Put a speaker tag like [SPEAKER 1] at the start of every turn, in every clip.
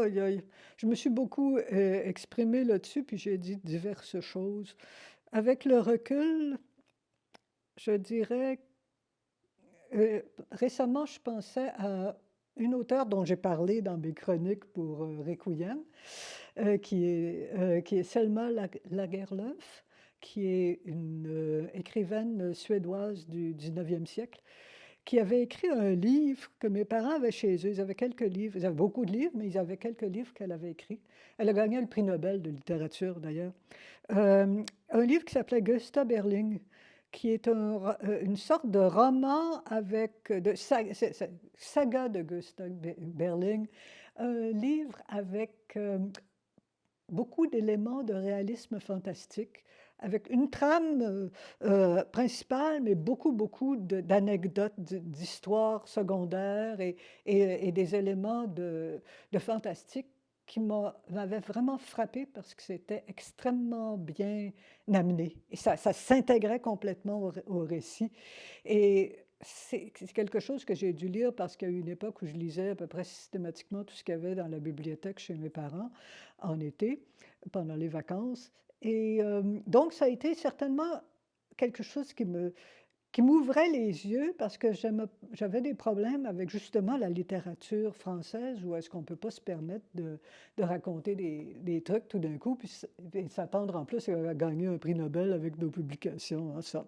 [SPEAKER 1] aïe, aïe. Je me suis beaucoup exprimée là-dessus, puis j'ai dit diverses choses. Avec le recul, je dirais, récemment, je pensais à une auteure dont j'ai parlé dans mes chroniques pour Requiem, qui est Selma Lagerlöf, qui est une écrivaine suédoise du 19e siècle, qui avait écrit un livre que mes parents avaient chez eux. Ils avaient quelques livres, ils avaient beaucoup de livres, mais ils avaient quelques livres qu'elle avait écrits. Elle a gagné le prix Nobel de littérature, d'ailleurs. Un livre qui s'appelait Gösta Berling, qui est une sorte de roman avec, saga de Gösta Berling, un livre avec beaucoup d'éléments de réalisme fantastique, avec une trame principale, mais beaucoup d'anecdotes, d'histoires secondaires et des éléments de fantastique qui m'avaient vraiment frappé parce que c'était extrêmement bien amené. Et ça s'intégrait complètement au récit. Et c'est quelque chose que j'ai dû lire parce qu'il y a eu une époque où je lisais à peu près systématiquement tout ce qu'il y avait dans la bibliothèque chez mes parents en été, pendant les vacances. Et donc, ça a été certainement quelque chose qui m'ouvrait les yeux parce que j'avais des problèmes avec justement la littérature française où est-ce qu'on ne peut pas se permettre de raconter des trucs tout d'un coup, puis et s'attendre en plus à gagner un prix Nobel avec nos publications, hein, ça.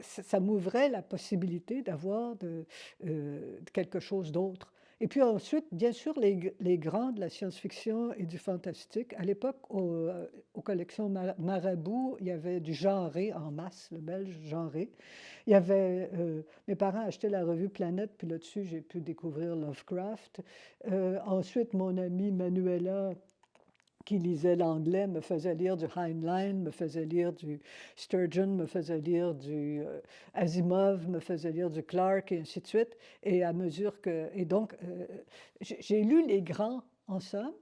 [SPEAKER 1] Ça m'ouvrait la possibilité d'avoir quelque chose d'autre. Et puis ensuite, bien sûr, les grands de la science-fiction et du fantastique. À l'époque, aux collections Marabout, il y avait du genré en masse, le belge genré. Il y avait, mes parents achetaient la revue Planète, puis là-dessus, j'ai pu découvrir Lovecraft. Ensuite, mon amie Manuela, qui lisait l'anglais, me faisait lire du Heinlein, me faisait lire du Sturgeon, me faisait lire du Asimov, me faisait lire du Clarke, et ainsi de suite. Et à mesure que... Et donc, j'ai lu les grands, en somme.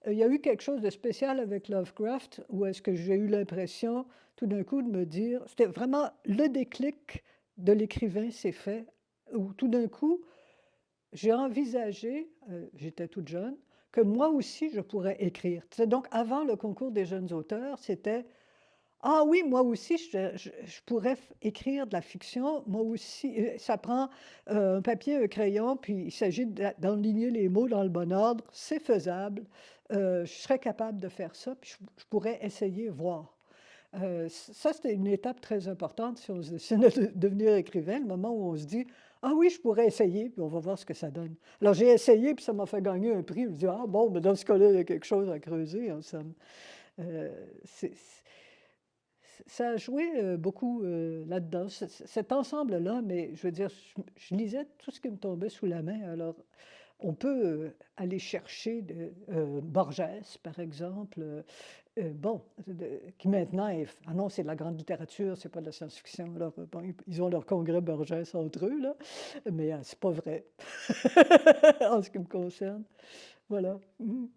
[SPEAKER 1] Il y a eu quelque chose de spécial avec Lovecraft, où est-ce que j'ai eu l'impression, tout d'un coup, de me dire... C'était vraiment le déclic de l'écrivain s'est fait, où tout d'un coup, j'ai envisagé, j'étais toute jeune, que moi aussi, je pourrais écrire. Tu sais, donc, avant le concours des jeunes auteurs, c'était ah oui, moi aussi, je pourrais écrire de la fiction. Moi aussi, ça prend un papier, un crayon, puis il s'agit d'enligner les mots dans le bon ordre. C'est faisable. Je serais capable de faire ça, puis je pourrais essayer, voir. Ça, c'était une étape très importante si on se décide de devenir écrivain, le moment où on se dit ah oui, je pourrais essayer, puis on va voir ce que ça donne. Alors j'ai essayé, puis ça m'a fait gagner un prix. Je me dis ah bon, mais dans ce cas-là, il y a quelque chose à creuser, en somme. Euh, c'est- ça a joué beaucoup là-dedans, cet ensemble-là, mais je veux dire, je lisais tout ce qui me tombait sous la main. Alors, on peut aller chercher Borges, par exemple, bon, qui maintenant est... Ah non, c'est de la grande littérature, c'est pas de la science-fiction. Alors, bon, ils ont leur congrès Borges entre eux, là, mais c'est pas vrai, en ce qui me concerne. Voilà. Mhm.